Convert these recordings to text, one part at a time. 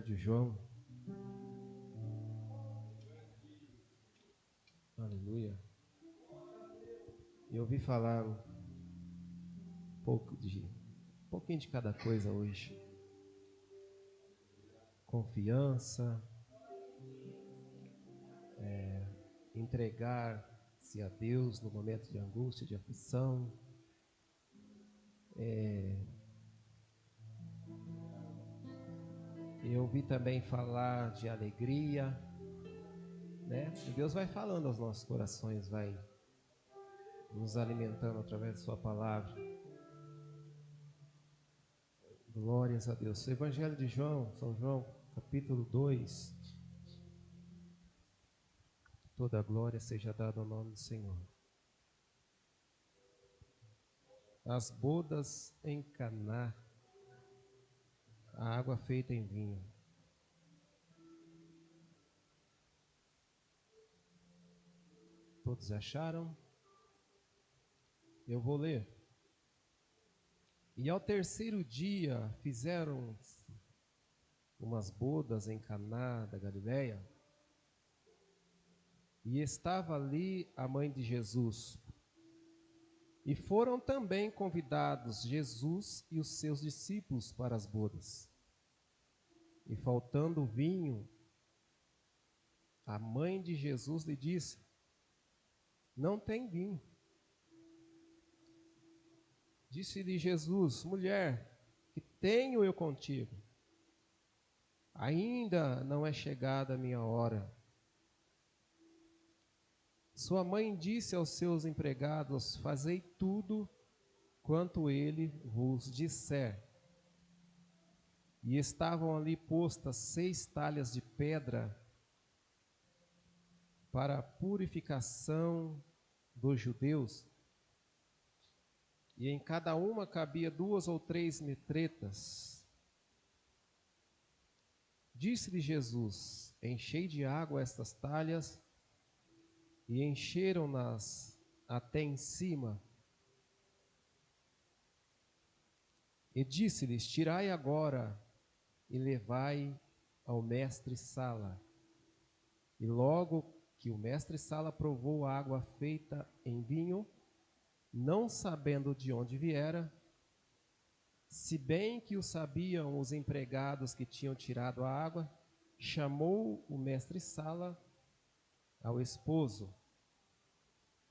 de João. Aleluia. Eu ouvi falar um pouquinho de cada coisa hoje. Confiança, entregar-se a Deus no momento de angústia, de aflição. Eu ouvi também falar de alegria, né? E Deus vai falando aos nossos corações, vai nos alimentando através da sua palavra. Glórias a Deus. O Evangelho de João, São João, capítulo 2. Toda a glória seja dada ao nome do Senhor. As bodas em Caná, a água feita em vinho. Todos acharam? Eu vou ler. E ao terceiro dia fizeram umas bodas em Caná da Galileia, e estava ali a mãe de Jesus. E foram também convidados Jesus e os seus discípulos para as bodas. E faltando vinho, a mãe de Jesus lhe disse: não tem vinho. Disse-lhe Jesus: mulher, que tenho eu contigo? Ainda não é chegada a minha hora. Sua mãe disse aos seus empregados: fazei tudo quanto ele vos disser. E estavam ali postas 6 talhas de pedra para a purificação dos judeus, e em cada uma cabia 2 ou 3 metretas. Disse-lhe Jesus: enchei de água estas talhas, e encheram-nas até em cima. E disse-lhes: tirai agora e levai ao mestre-sala. E logo que o mestre-sala provou a água feita em vinho, não sabendo de onde viera, se bem que o sabiam os empregados que tinham tirado a água, chamou o mestre-sala ao esposo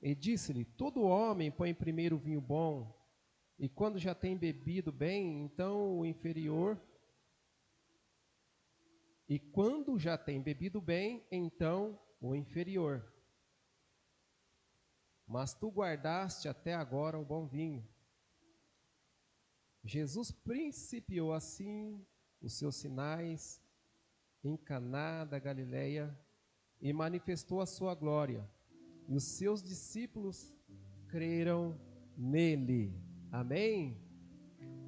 e disse-lhe: todo homem põe primeiro o vinho bom, e quando já tem bebido bem, então o inferior. E quando já tem bebido bem, então o inferior. Mas tu guardaste até agora o bom vinho. Jesus principiou assim os seus sinais em Caná da Galileia e manifestou a sua glória. E os seus discípulos creram nele. Amém?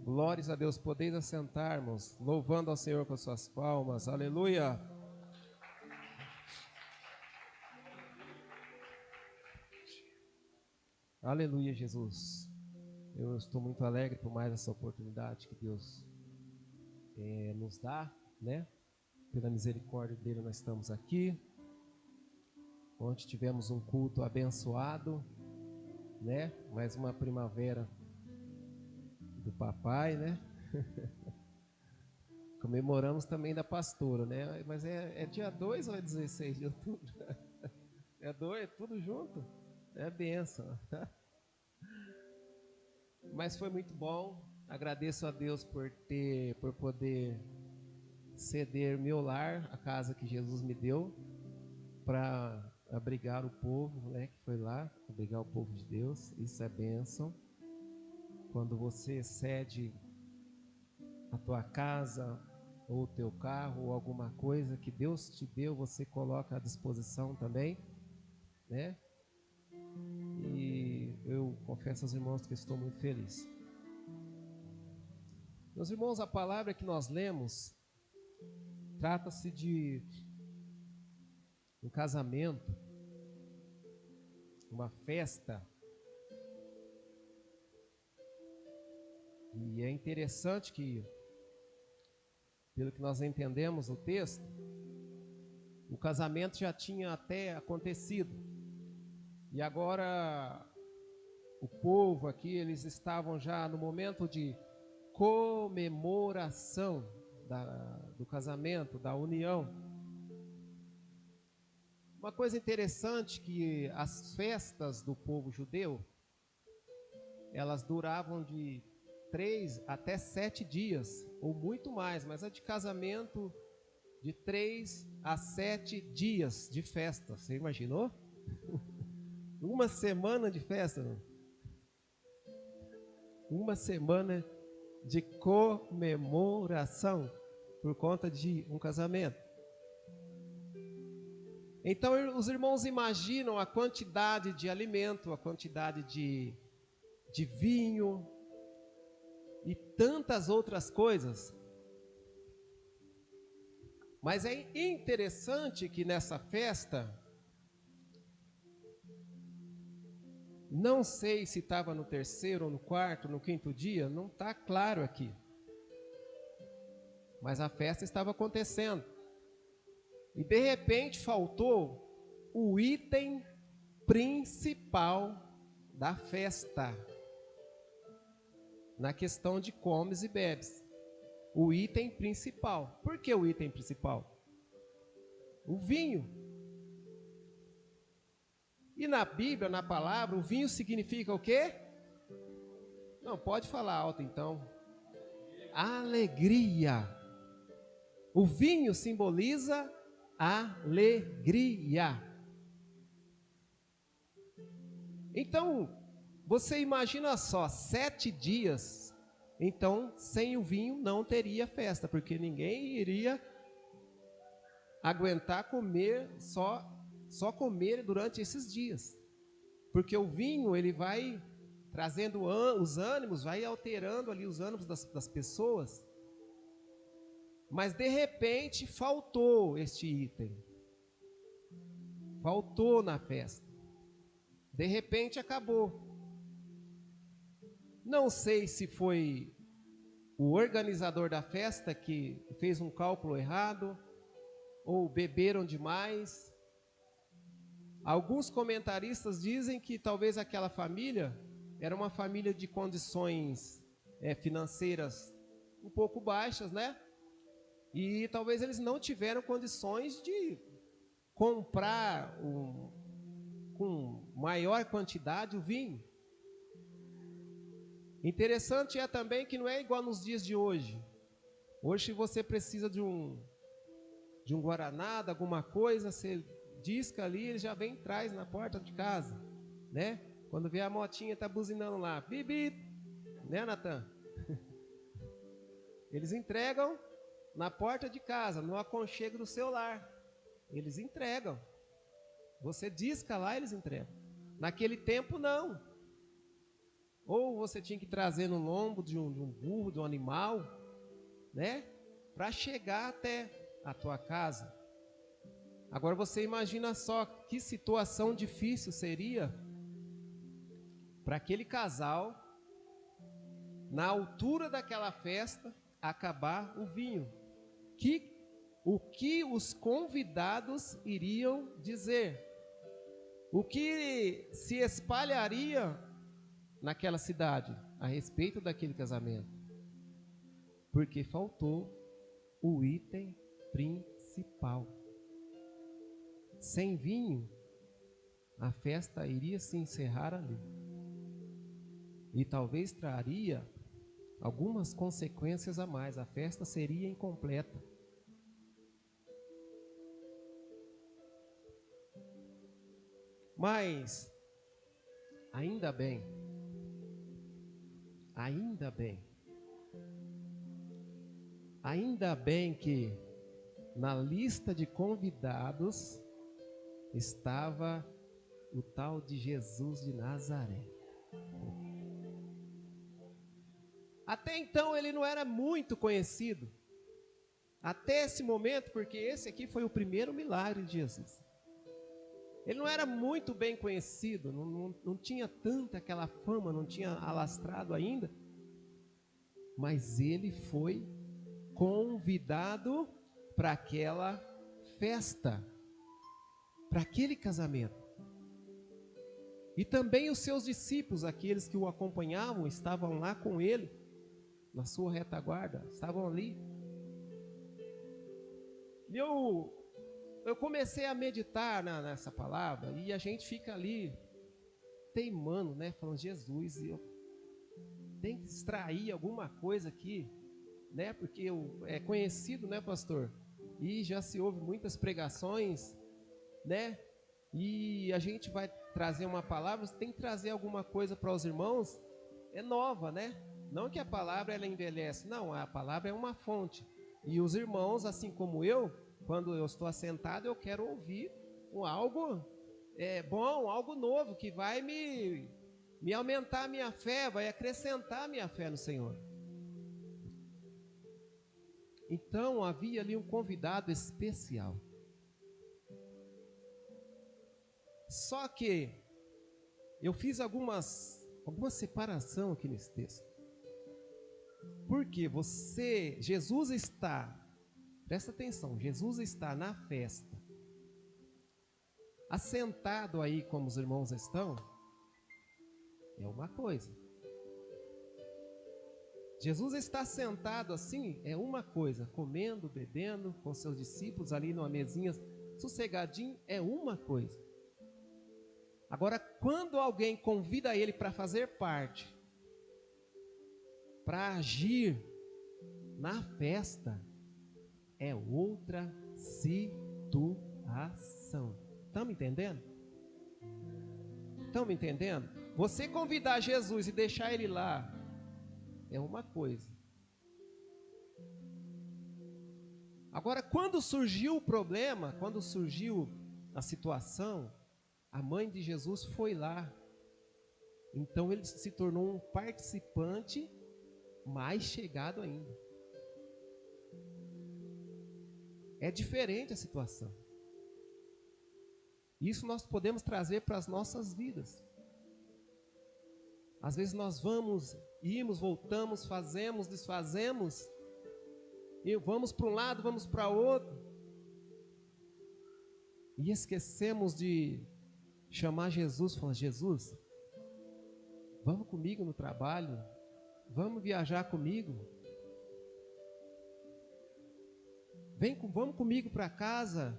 Glórias a Deus. Podeis assentarmos, louvando ao Senhor com suas palmas. Aleluia. Aleluia, Jesus. Eu estou muito alegre por mais essa oportunidade que Deus nos dá, né? Pela misericórdia dele nós estamos aqui. Ontem tivemos um culto abençoado, né? Mais uma primavera do papai, né? Comemoramos também da pastora, né? Mas é dia 2 ou é 16 de outubro? É 2, é tudo junto? É bênção. Mas foi muito bom. Agradeço a Deus por poder ceder meu lar, a casa que Jesus me deu, para abrigar o povo, né? Que foi lá, abrigar o povo de Deus. Isso é bênção. Quando você cede a tua casa, ou o teu carro, ou alguma coisa que Deus te deu, você coloca à disposição também, né? E eu confesso aos irmãos que estou muito feliz. Meus irmãos, a palavra que nós lemos trata-se de um casamento, uma festa. E é interessante que pelo que nós entendemos o texto, o casamento já tinha até acontecido. E agora o povo aqui, eles estavam já no momento de comemoração do casamento, da união. Uma coisa interessante que as festas do povo judeu, elas duravam de 3 até 7 dias, ou muito mais, mas a de casamento de 3 a 7 dias de festa. Você imaginou? Uma semana de festa, não? Uma semana de comemoração por conta de um casamento. Então os irmãos imaginam a quantidade de alimento, a quantidade de vinho e tantas outras coisas. Mas é interessante que nessa festa, não sei se estava no terceiro, ou no quarto, no quinto dia, não está claro aqui. Mas a festa estava acontecendo. E de repente faltou o item principal da festa. Na questão de comes e bebes. O item principal. Por que o item principal? O vinho. E na Bíblia, na palavra, o vinho significa o quê? Não, pode falar alto então. Alegria. O vinho simboliza alegria. Então, você imagina só, 7 dias, então sem o vinho não teria festa, porque ninguém iria aguentar comer, só comer durante esses dias. Porque o vinho, ele vai trazendo os ânimos, vai alterando ali os ânimos das pessoas. Mas de repente faltou este item. Faltou na festa. De repente acabou. Não sei se foi o organizador da festa que fez um cálculo errado, ou beberam demais. Alguns comentaristas dizem que talvez aquela família era uma família de condições financeiras um pouco baixas, né? E talvez eles não tiveram condições de comprar com maior quantidade o vinho. Interessante é também que não é igual nos dias de hoje. Hoje, se você precisa de um guaraná, de alguma coisa, você disca ali, ele já vem e traz na porta de casa, né? Quando vê a motinha, tá buzinando lá, bibi, né, Natan? Eles entregam na porta de casa, no aconchego do seu lar. Eles entregam. Você disca lá, eles entregam. Naquele tempo, não. Ou você tinha que trazer no lombo de um burro, de um animal, né? Para chegar até a tua casa. Agora você imagina só que situação difícil seria para aquele casal, na altura daquela festa, acabar o vinho. O que os convidados iriam dizer? O que se espalharia naquela cidade a respeito daquele casamento? Porque faltou o item principal. Sem vinho, a festa iria se encerrar ali. E talvez traria algumas consequências a mais. A festa seria incompleta. Mas, ainda bem, que na lista de convidados estava o tal de Jesus de Nazaré. Até então ele não era muito conhecido. Até esse momento, porque esse aqui foi o primeiro milagre de Jesus. Ele não era muito bem conhecido, não tinha tanta aquela fama, não tinha alastrado ainda. Mas ele foi convidado para aquela festa, para aquele casamento. E também os seus discípulos, aqueles que o acompanhavam, estavam lá com ele, na sua retaguarda, estavam ali. E eu comecei a meditar nessa palavra, e a gente fica ali teimando, né? Falando, Jesus, eu tenho que extrair alguma coisa aqui, né? Porque é conhecido, né, pastor? E já se ouve muitas pregações, né? E a gente vai trazer uma palavra, você tem que trazer alguma coisa para os irmãos, é nova, né? Não que a palavra ela envelhece, não, a palavra é uma fonte. E os irmãos, assim como eu, quando eu estou assentado, eu quero ouvir algo bom, algo novo, que vai me aumentar a minha fé, vai acrescentar a minha fé no Senhor. Então havia ali um convidado especial. Só que eu fiz alguma separação aqui nesse texto. Porque Jesus está, presta atenção, Jesus está na festa, assentado aí como os irmãos estão, é uma coisa. Jesus está sentado assim, é uma coisa, comendo, bebendo com seus discípulos ali numa mesinha, sossegadinho, é uma coisa. Agora, quando alguém convida ele para fazer parte, para agir na festa, é outra situação. Estão entendendo? Estão me entendendo? Você convidar Jesus e deixar ele lá é uma coisa. Agora, quando surgiu o problema, quando surgiu a situação, a mãe de Jesus foi lá. Então ele se tornou um participante mais chegado ainda. É diferente a situação. Isso nós podemos trazer para as nossas vidas. Às vezes nós ímos, voltamos, fazemos, desfazemos, e vamos para um lado, vamos para outro, e esquecemos de chamar Jesus, falar, Jesus, vamos comigo no trabalho, vamos viajar comigo, vamos comigo para casa.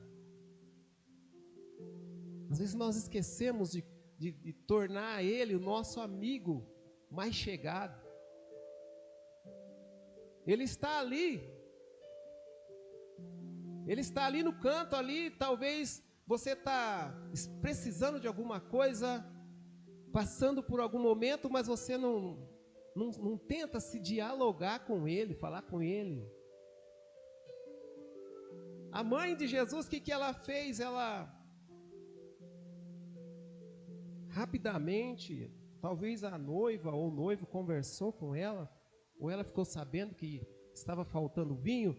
Às vezes nós esquecemos de tornar ele o nosso amigo mais chegado. Ele está ali no canto ali, talvez você está precisando de alguma coisa, passando por algum momento, mas você não tenta se dialogar com ele, falar com ele. A mãe de Jesus, o que ela fez? Ela rapidamente, talvez a noiva ou o noivo conversou com ela, ou ela ficou sabendo que estava faltando vinho,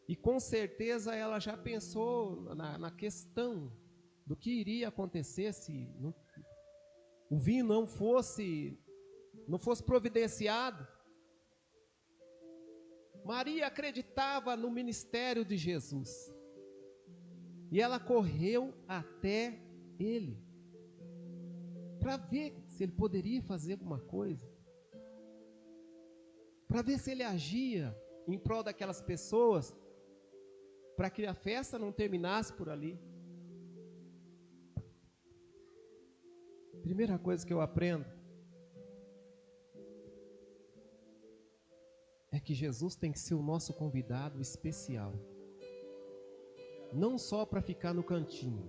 e com certeza ela já pensou na questão do que iria acontecer se o vinho não fosse providenciado. Maria acreditava no ministério de Jesus, e ela correu até ele, para ver se ele poderia fazer alguma coisa, para ver se ele agia em prol daquelas pessoas, para que a festa não terminasse por ali. Primeira coisa que eu aprendo é que Jesus tem que ser o nosso convidado especial, não só para ficar no cantinho,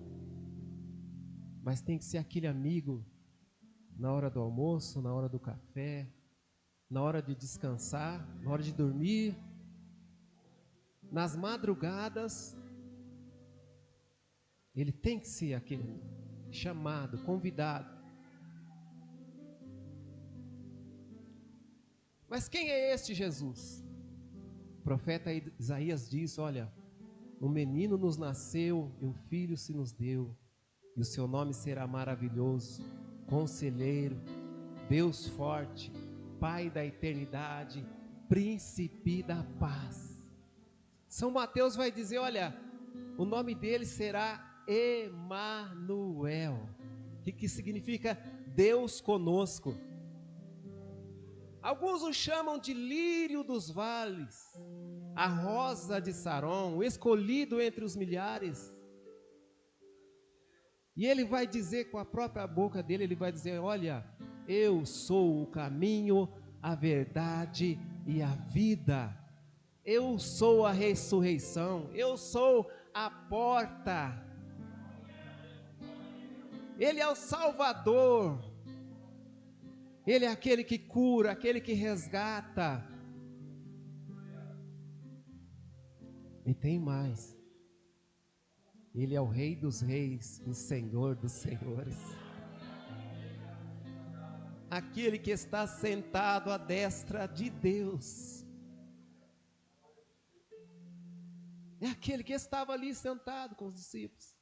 mas tem que ser aquele amigo na hora do almoço, na hora do café, na hora de descansar, na hora de dormir, nas madrugadas. Ele tem que ser aquele chamado, convidado. Mas quem é este Jesus? O profeta Isaías diz, olha, um menino nos nasceu e um filho se nos deu, e o seu nome será maravilhoso, Conselheiro, Deus forte, Pai da eternidade, Príncipe da paz. São Mateus vai dizer, olha, o nome dele será Emanuel, que significa Deus conosco. Alguns o chamam de lírio dos vales, a rosa de Saron, o escolhido entre os milhares. E ele vai dizer com a própria boca dele, ele vai dizer, olha, eu sou o caminho, a verdade e a vida. Eu sou a ressurreição, eu sou a porta. Ele é o Salvador. Ele é aquele que cura, aquele que resgata. E tem mais. Ele é o Rei dos Reis, o Senhor dos Senhores. Aquele que está sentado à destra de Deus. É aquele que estava ali sentado com os discípulos.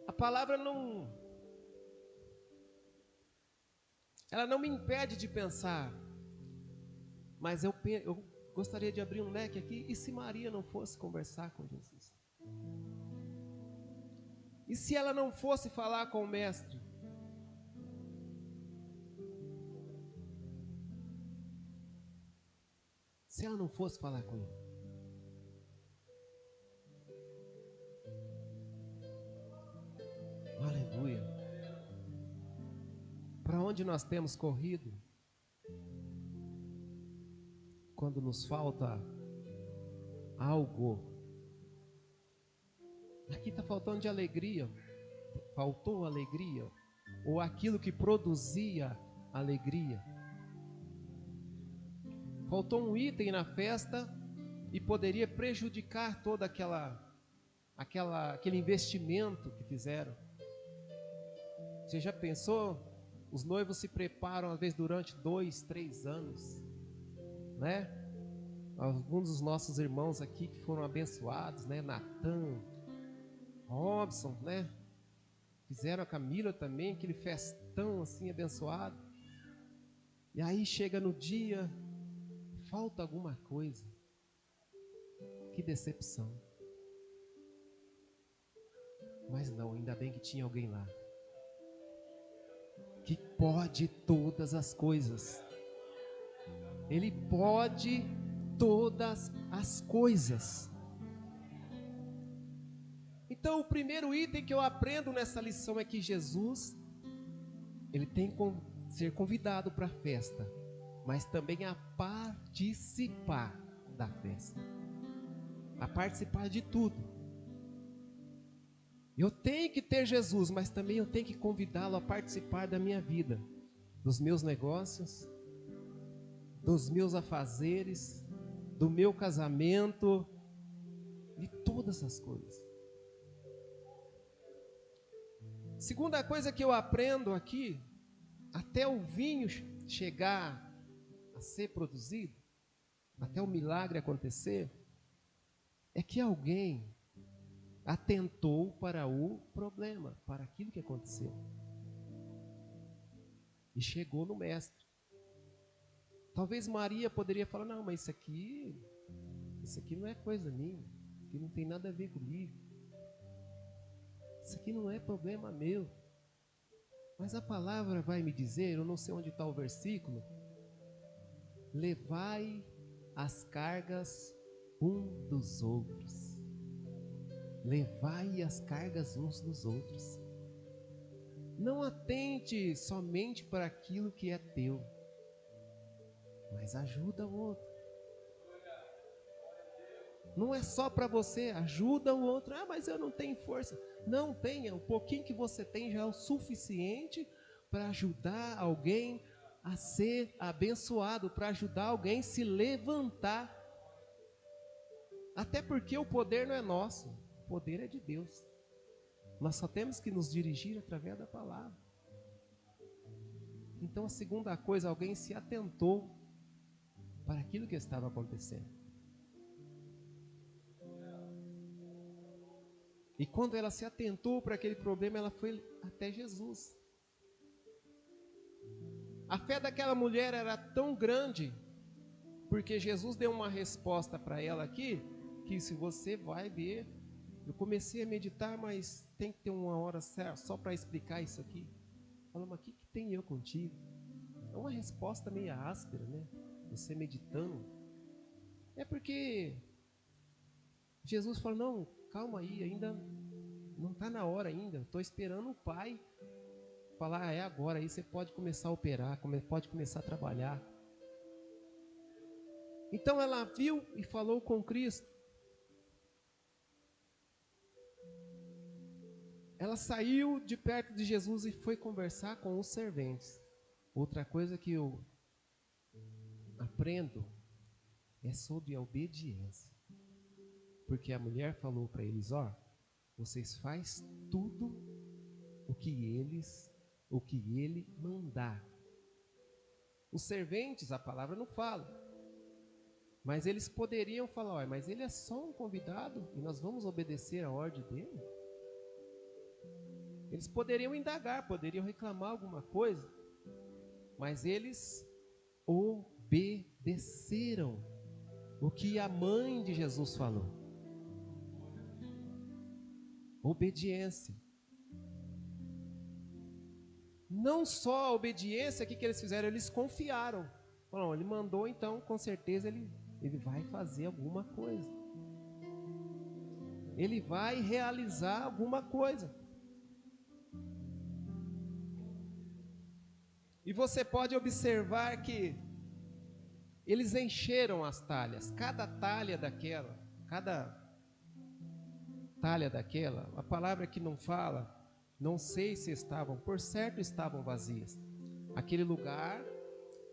A palavra ela não me impede de pensar, mas eu gostaria de abrir um leque aqui, e se Maria não fosse conversar com Jesus? E se ela não fosse falar com o mestre? Se ela não fosse falar com ele? Aleluia. Para onde nós temos corrido? Quando nos falta algo. Aqui está faltando de alegria. Faltou alegria. Ou aquilo que produzia alegria. Faltou um item na festa e poderia prejudicar todo aquele investimento que fizeram. Você já pensou? Os noivos se preparam às vezes durante 2, 3 anos, né? Alguns dos nossos irmãos aqui que foram abençoados, né? Natan, Robson, né? Fizeram a Camila também, aquele festão assim abençoado. E aí chega no dia, falta alguma coisa. Que decepção. Mas não, ainda bem que tinha alguém lá que pode todas as coisas. Ele pode todas as coisas. Então o primeiro item que eu aprendo nessa lição é que Jesus, ele tem que ser convidado para a festa, mas também a participar da festa, a participar de tudo. Eu tenho que ter Jesus, mas também eu tenho que convidá-lo a participar da minha vida, dos meus negócios, dos meus afazeres, do meu casamento, de todas as coisas. Segunda coisa que eu aprendo aqui, até o vinho chegar a ser produzido, até o milagre acontecer, é que alguém atentou para o problema, para aquilo que aconteceu. E chegou no mestre. Talvez Maria poderia falar, não, mas isso aqui não é coisa minha, isso aqui não tem nada a ver comigo. Isso aqui não é problema meu. Mas a palavra vai me dizer, eu não sei onde está o versículo, levai as cargas um dos outros. Levai as cargas uns dos outros. Não atente somente para aquilo que é teu, mas ajuda o outro. Não é só para você, ajuda o outro. Ah, mas eu não tenho força. Não tenha, o pouquinho que você tem já é o suficiente para ajudar alguém a ser abençoado, para ajudar alguém a se levantar. Até porque o poder não é nosso, o poder é de Deus. Nós só temos que nos dirigir através da palavra. Então a segunda coisa, alguém se atentou para aquilo que estava acontecendo. E quando ela se atentou para aquele problema, ela foi até Jesus. A fé daquela mulher era tão grande, porque Jesus deu uma resposta para ela aqui, que se você vai ver, eu comecei a meditar, mas tem que ter uma hora certa só para explicar isso aqui. Falando, mas o que tem eu contigo? É uma resposta meio áspera, né? Você meditando. É porque Jesus falou, não, calma aí, ainda não está na hora ainda. Estou esperando o Pai falar, é agora, aí você pode começar a operar, pode começar a trabalhar. Então ela viu e falou com Cristo. Ela saiu de perto de Jesus e foi conversar com os serventes. Outra coisa que eu aprendo é sobre a obediência. Porque a mulher falou para eles, ó, vocês faz tudo o que ele mandar. Os serventes, a palavra não fala. Mas eles poderiam falar, ó, mas ele é só um convidado e nós vamos obedecer a ordem dele? Eles poderiam indagar, poderiam reclamar alguma coisa, mas eles obedeceram o que a mãe de Jesus falou. Obediência. Não só a obediência, o que eles fizeram? Eles confiaram. Falaram, ele mandou, então com certeza ele vai fazer alguma coisa. Ele vai realizar alguma coisa. E você pode observar que eles encheram as talhas. Cada talha daquela, a palavra que não fala, não sei se estavam, por certo estavam vazias. Aquele lugar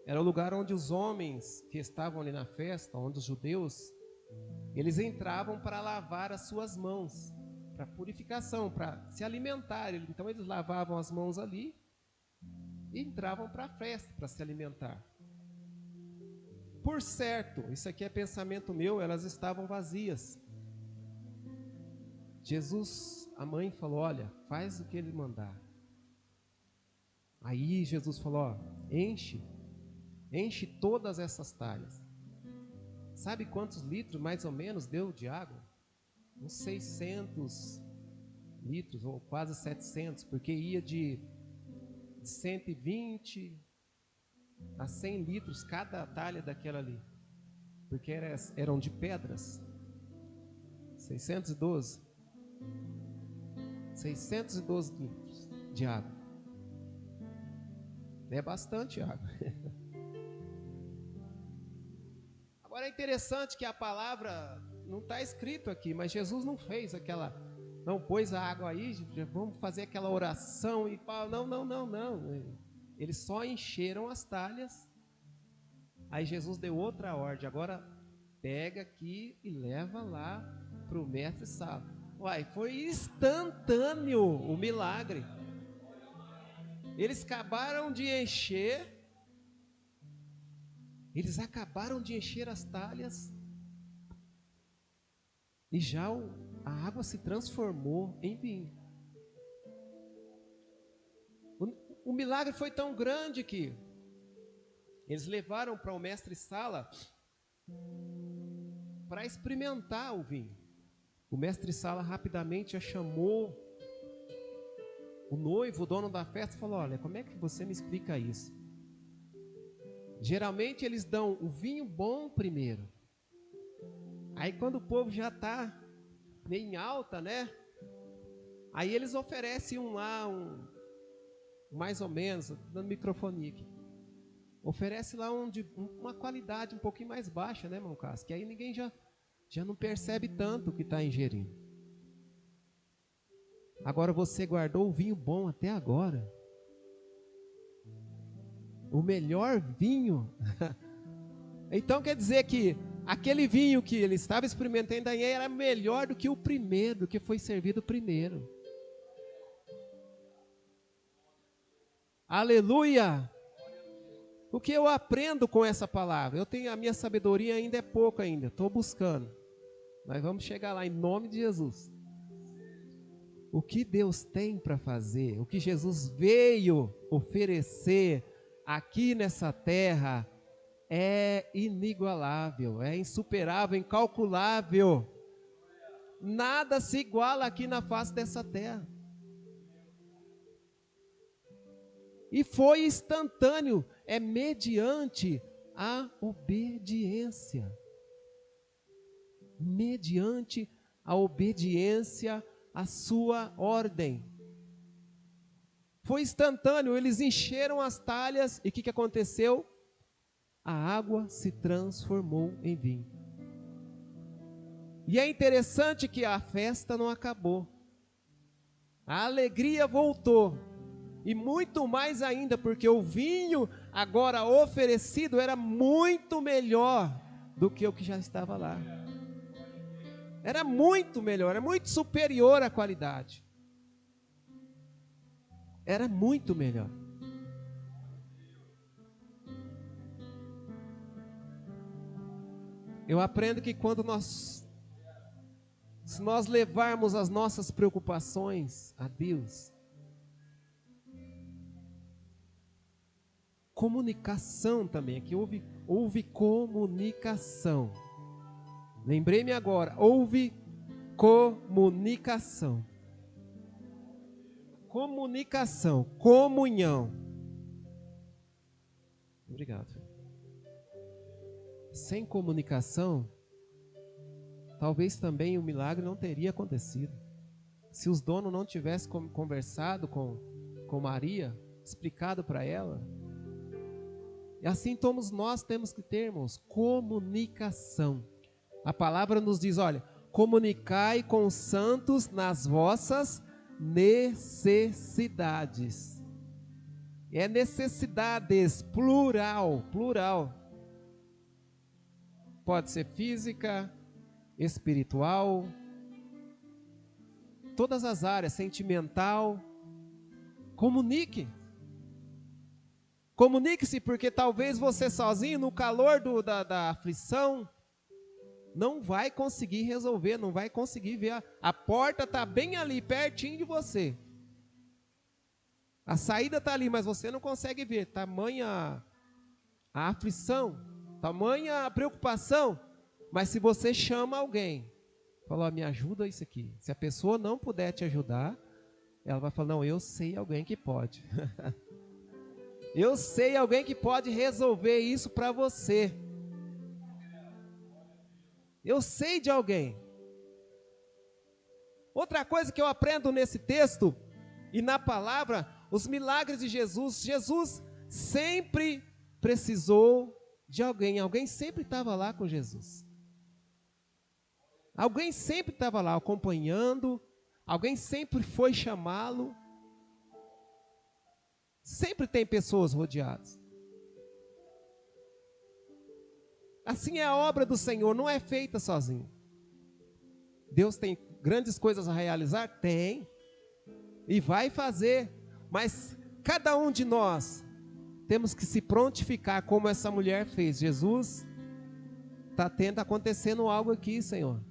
era o lugar onde os homens que estavam ali na festa, onde os judeus, eles entravam para lavar as suas mãos, para purificação, para se alimentar. Então eles lavavam as mãos ali e entravam para a festa para se alimentar. Por certo, isso aqui é pensamento meu, elas estavam vazias. Jesus, a mãe falou, olha, faz o que ele mandar. Aí Jesus falou, ó, enche todas essas talhas. Sabe quantos litros mais ou menos deu de água? Uns 600 litros, ou quase 700, porque ia de 120 a 100 litros cada talha daquela ali, porque eram de pedras. 612 litros de água. É bastante água. Agora é interessante que a palavra não está escrito aqui, mas Jesus não fez aquela, não pôs a água aí, vamos fazer aquela oração e não. Eles só encheram as talhas. Aí Jesus deu outra ordem, agora pega aqui e leva lá para o mestre Sala. Uai, foi instantâneo o milagre. Eles acabaram de encher as talhas e já a água se transformou em vinho. O milagre foi tão grande que eles levaram para o mestre Sala para experimentar o vinho. O mestre Sala rapidamente chamou o noivo, o dono da festa, e falou, olha, como é que você me explica isso? Geralmente eles dão o vinho bom primeiro. Aí quando o povo já está meio em alta, né? Aí eles oferecem mais ou menos, dando microfone aqui. Oferece lá uma qualidade um pouquinho mais baixa, né, irmão Cássio? Que aí ninguém já não percebe tanto o que está ingerindo. Agora você guardou o vinho bom até agora. O melhor vinho. Então quer dizer que aquele vinho que ele estava experimentando aí era melhor do que o primeiro, do que foi servido primeiro. Aleluia! O que eu aprendo com essa palavra? A minha sabedoria ainda é pouca ainda, estou buscando. Mas vamos chegar lá em nome de Jesus. O que Deus tem para fazer, o que Jesus veio oferecer, aqui nessa terra é inigualável, é insuperável, incalculável. Nada se iguala aqui na face dessa terra. E foi instantâneo, é mediante a obediência. Mediante a obediência à sua ordem. Foi instantâneo, eles encheram as talhas e o que aconteceu? A água se transformou em vinho. E é interessante que a festa não acabou. A alegria voltou. E muito mais ainda, porque o vinho agora oferecido era muito melhor do que o que já estava lá. Era muito melhor, era muito superior à qualidade. Era muito melhor. Eu aprendo que se nós levarmos as nossas preocupações a Deus, comunicação também, aqui houve comunicação. Lembrei-me agora, houve comunicação. Comunicação, comunhão. Obrigado. Sem comunicação, talvez também o milagre não teria acontecido. Se os donos não tivessem conversado com Maria, explicado para ela. E assim todos nós temos que ter, irmãos, comunicação. A palavra nos diz, olha, comunicai com os santos nas vossas necessidades. É necessidades, plural. Pode ser física, espiritual, todas as áreas, sentimental. Comunique-se, porque talvez você sozinho, no calor da aflição, não vai conseguir resolver, não vai conseguir ver. A porta está bem ali, pertinho de você. A saída está ali, mas você não consegue ver. Tamanha a aflição, tamanha a preocupação. Mas se você chama alguém, fala, me ajuda isso aqui. Se a pessoa não puder te ajudar, ela vai falar, não, eu sei alguém que pode. Eu sei alguém que pode resolver isso para você. Eu sei de alguém. Outra coisa que eu aprendo nesse texto e na palavra, os milagres de Jesus. Jesus sempre precisou de alguém. Alguém sempre estava lá com Jesus. Alguém sempre estava lá acompanhando. Alguém sempre foi chamá-lo. Sempre tem pessoas rodeadas. Assim é a obra do Senhor, não é feita sozinho. Deus tem grandes coisas a realizar? Tem. E vai fazer. Mas cada um de nós temos que se prontificar como essa mulher fez. Jesus, está acontecendo algo aqui, Senhor.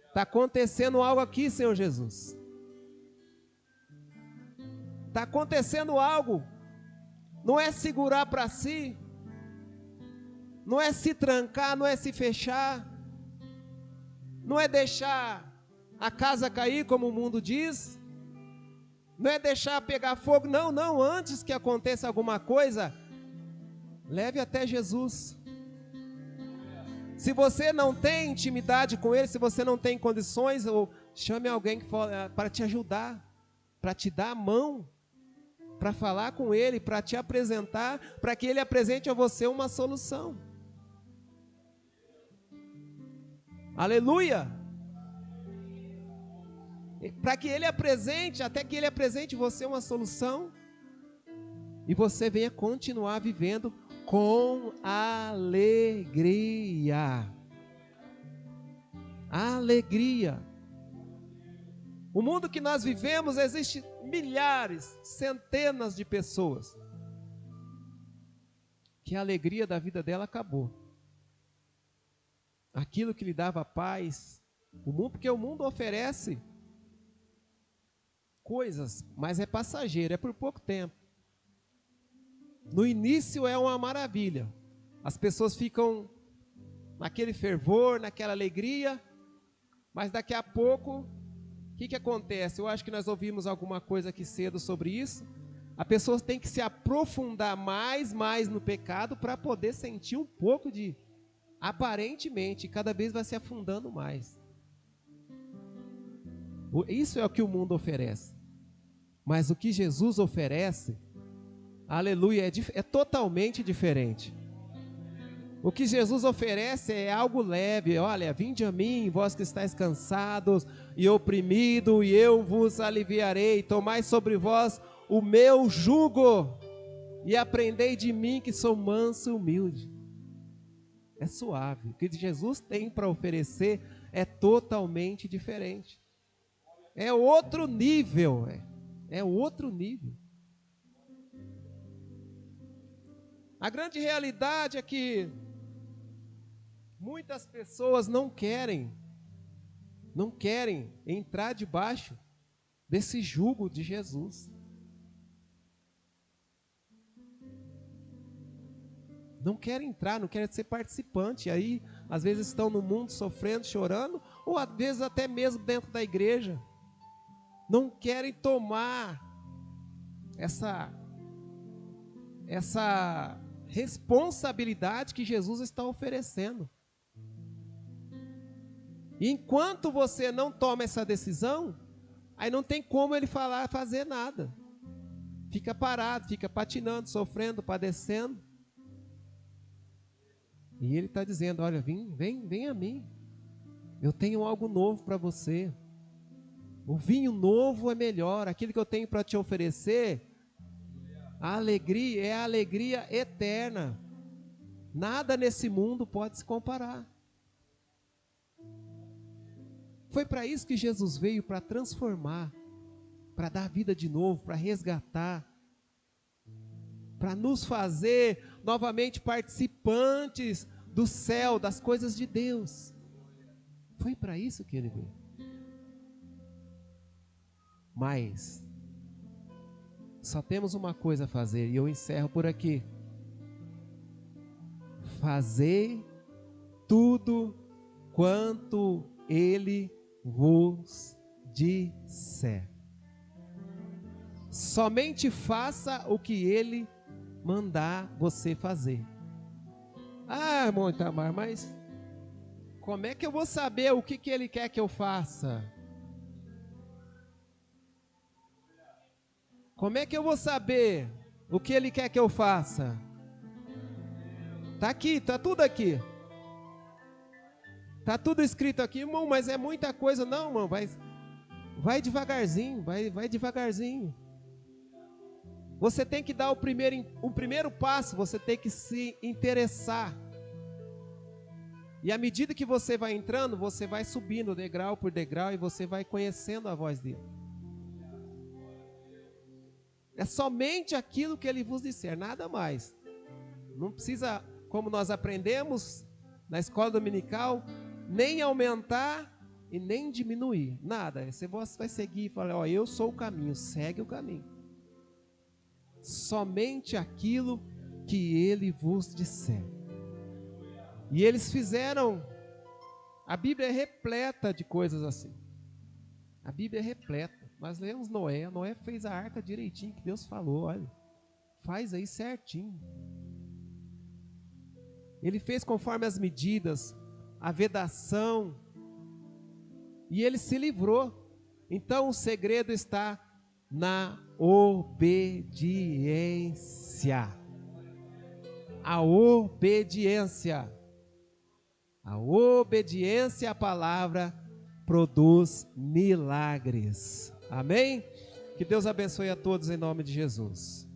Está acontecendo algo aqui, Senhor Jesus. Está acontecendo algo. Não é segurar para si. Não é se trancar, não é se fechar. Não é deixar a casa cair, como o mundo diz. Não é deixar pegar fogo. Não. Antes que aconteça alguma coisa, leve até Jesus. Se você não tem intimidade com Ele, se você não tem condições, ou chame alguém para te ajudar, para te dar a mão, para falar com Ele, para te apresentar, para que Ele apresente a você uma solução. Aleluia! Para que Ele apresente, até que Ele apresente você uma solução, e você venha continuar vivendo com alegria. Alegria. O mundo que nós vivemos, existe milhares, centenas de pessoas que a alegria da vida dela acabou. Aquilo que lhe dava paz, porque o mundo oferece coisas, mas é passageiro, é por pouco tempo. No início é uma maravilha. As pessoas ficam naquele fervor, naquela alegria, mas daqui a pouco, o que acontece? Eu acho que nós ouvimos alguma coisa aqui cedo sobre isso. A pessoa tem que se aprofundar mais no pecado para poder sentir um pouco de, aparentemente, cada vez vai se afundando mais. Isso é o que o mundo oferece. Mas o que Jesus oferece, aleluia, é totalmente diferente. O que Jesus oferece é algo leve. Olha, vinde a mim, vós que estáis cansados e oprimidos, e eu vos aliviarei. Tomai sobre vós o meu jugo e aprendei de mim, que sou manso e humilde. É suave. O que Jesus tem para oferecer é totalmente diferente. É outro nível. É outro nível. A grande realidade é que muitas pessoas não querem entrar debaixo desse jugo de Jesus. Não querem entrar, não querem ser participante. Aí, às vezes estão no mundo sofrendo, chorando, ou às vezes até mesmo dentro da igreja. Não querem tomar essa responsabilidade que Jesus está oferecendo. E enquanto você não toma essa decisão, aí não tem como ele fazer nada. Fica parado, fica patinando, sofrendo, padecendo. E ele está dizendo, olha, vem a mim. Eu tenho algo novo para você. O vinho novo é melhor. Aquilo que eu tenho para te oferecer, a alegria é a alegria eterna. Nada nesse mundo pode se comparar. Foi para isso que Jesus veio, para transformar, para dar vida de novo, para resgatar, para nos fazer novamente participantes do céu, das coisas de Deus. Foi para isso que ele veio. Mas só temos uma coisa a fazer, e eu encerro por aqui. Fazei tudo quanto ele vos disser. Somente faça o que ele mandar você fazer. Ah, irmão Itamar, mas como é que eu vou saber o que ele quer que eu faça? Como é que eu vou saber o que ele quer que eu faça? Tá aqui, tá tudo aqui. Tá tudo escrito aqui, irmão, mas é muita coisa. Não, irmão, vai devagarzinho, vai devagarzinho. Você tem que dar o primeiro passo, você tem que se interessar. E à medida que você vai entrando, você vai subindo degrau por degrau e você vai conhecendo a voz dele. É somente aquilo que ele vos disser, nada mais. Não precisa, como nós aprendemos na escola dominical, nem aumentar e nem diminuir, nada. Você vai seguir e falar, ó, eu sou o caminho, segue o caminho. Somente aquilo que ele vos disser. E eles fizeram, a Bíblia é repleta de coisas assim. A Bíblia é repleta. Nós lemos Noé fez a arca direitinho que Deus falou, olha, faz aí certinho. Ele fez conforme as medidas, a vedação, e ele se livrou. Então o segredo está na obediência. A obediência. A obediência à palavra produz milagres. Amém? Que Deus abençoe a todos em nome de Jesus.